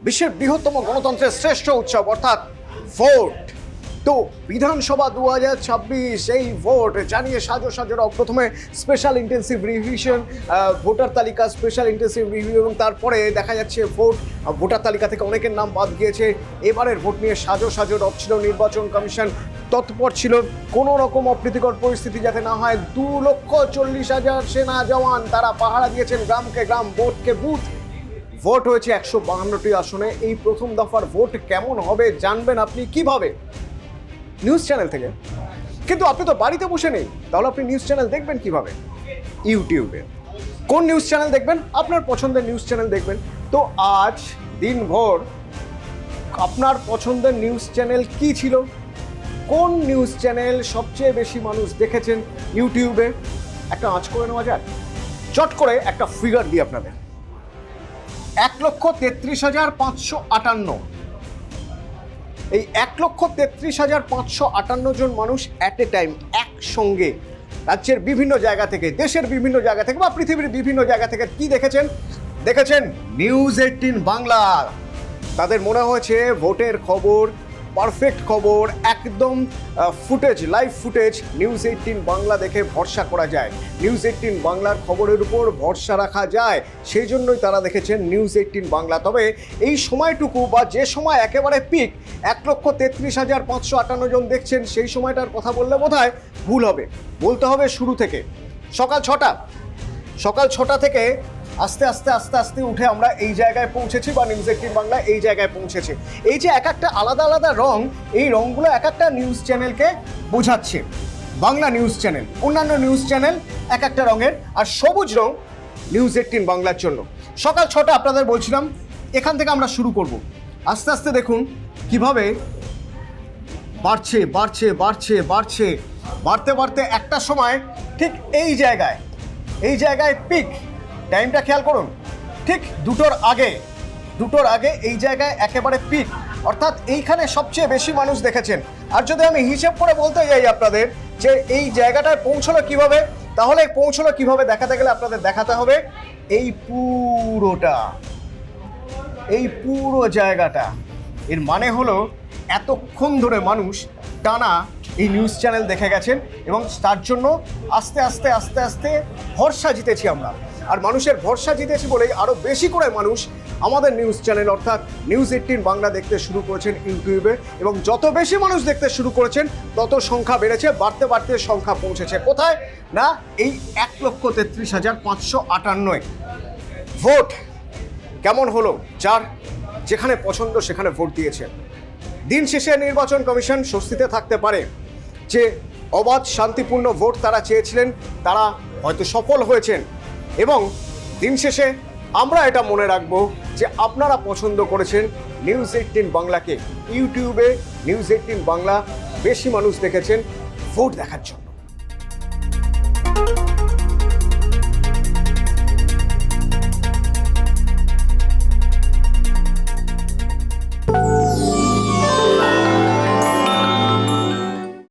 বিশ্বের বৃহত্তম গণতন্ত্রের শ্রেষ্ঠ উৎসব অর্থাৎ ভোট। তো বিধানসভা 2026 এই ভোট জানিয়ে সাজো সাজোরাও প্রথমে স্পেশাল ইন্টেন্সিভ রিভিশন, ভোটার তালিকা স্পেশাল ইন্টেন্সিভ রিভিউ, এবং তারপরে দেখা যাচ্ছে ভোটার তালিকা থেকে অনেকের নাম বাদ গিয়েছে। এবারের ভোট নিয়ে সাজো সাজো রব ছিল। নির্বাচন কমিশন তৎপর ছিল কোনো রকম অপ্রীতিকর পরিস্থিতি যাতে না হয়। 2,40,000 সেনা জওয়ান তারা পাহারা দিয়েছেন গ্রামকে গ্রাম, বুথকে বুথ। ভোট হয়েছে 152টি আসনে। এই প্রথম দফার ভোট কেমন হবে জানবেন আপনি কিভাবে? নিউজ চ্যানেল থেকে। কিন্তু আপনি তো বাড়িতে বসে নেই, তাহলে আপনি নিউজ চ্যানেল দেখবেন কিভাবে? ইউটিউবে। কোন নিউজ চ্যানেল দেখবেন? আপনার পছন্দের নিউজ চ্যানেল দেখবেন। তো আজ দিনভর আপনার পছন্দের নিউজ চ্যানেল কি ছিল? কোন নিউজ চ্যানেল সবচেয়ে বেশি মানুষ দেখেছেন ইউটিউবে? একটা আঁচ করে নেওয়া যায়। চট করে একটা ফিগার দিই আপনাদের। 1,33,558। এই 1,33,558 জন মানুষ অ্যাট এ টাইম একসঙ্গে রাজ্যের বিভিন্ন জায়গা থেকে, দেশের বিভিন্ন জায়গা থেকে বা পৃথিবীর বিভিন্ন জায়গা থেকে কি দেখেছেন নিউজ 18 বাংলা। তাদের মনে হয়েছে ভোটের খবর, পারফেক্ট খবর, একদম footage, live footage news 18 Bangla দেখে ভরসা করা যায়। নিউজ 18 বাংলার খবরের উপর ভরসা রাখা যায়, সেই জন্যই তারা দেখেছেন নিউজ 18 বাংলা। তবে এই সময়টুকু বা যে সময় একেবারে পিক 1,33,558 জন দেখছেন, সেই সময়টার কথা বললে বোধহয় ভুল হবে। বলতে হবে শুরু থেকে, সকাল 6টা থেকে আস্তে আস্তে আস্তে আস্তে উঠে আমরা এই জায়গায় পৌঁছেছি, বা নিউজ 18 বাংলা এই জায়গায় পৌঁছেছে। এই যে এক একটা আলাদা আলাদা রং, এই রংগুলো এক একটা নিউজ চ্যানেলকে বোঝাচ্ছে। বাংলা নিউজ চ্যানেল, অন্যান্য নিউজ চ্যানেল এক একটা রঙের, আর সবুজ রং নিউজ 18 বাংলার জন্য। সকাল 6টা আপনাদের বলছিলাম, এখান থেকে আমরা শুরু করব। আস্তে আস্তে দেখুন কিভাবে বাড়ছে বাড়ছে বাড়ছে বাড়ছে, বাড়তে বাড়তে একটা সময় ঠিক এই জায়গায় পিক। টাইমটা খেয়াল করুন, ঠিক দুটোর আগে এই জায়গায় একেবারে পিক, অর্থাৎ এইখানে সবচেয়ে বেশি মানুষ দেখেছেন। আর যদি আমি হিসেব করে বলতে যাই আপনাদের যে এই জায়গাটায় পৌঁছলো কিভাবে, তাহলে পৌঁছলো কিভাবে দেখাতে গেলে আপনাদের দেখাতে হবে এই পুরো জায়গাটা। এর মানে হলো এতক্ষণ ধরে মানুষ টানা এই নিউজ চ্যানেল দেখে গেছেন, এবং তার জন্য আস্তে আস্তে আস্তে আস্তে ভরসা জিতেছি আমরা। আর মানুষের ভরসা জিতেছি বলেই আরও বেশি করে মানুষ আমাদের নিউজ চ্যানেল অর্থাৎ নিউজ 18 বাংলা দেখতে শুরু করেছেন ইউটিউবে। এবং যত বেশি মানুষ দেখতে শুরু করেছেন তত সংখ্যা বেড়েছে, বাড়তে বাড়তে সংখ্যা পৌঁছেছে কোথায়? না, এই 1,33,558। ভোট কেমন হলো? যার যেখানে পছন্দ সেখানে ভোট দিয়েছে। দিন শেষে নির্বাচন কমিশন স্বস্তিতে থাকতে পারে যে অবাধ শান্তিপূর্ণ ভোট তারা চেয়েছিলেন, তারা হয়তো সফল হয়েছেন। এবং দিন শেষে আমরা এটা মনে রাখবো যে আপনারা পছন্দ করেছেন নিউজ 18 বাংলাকে। ইউটিউবে নিউজ 18 বাংলা বেশি মানুষ দেখেছেন ভোট দেখার জন্য।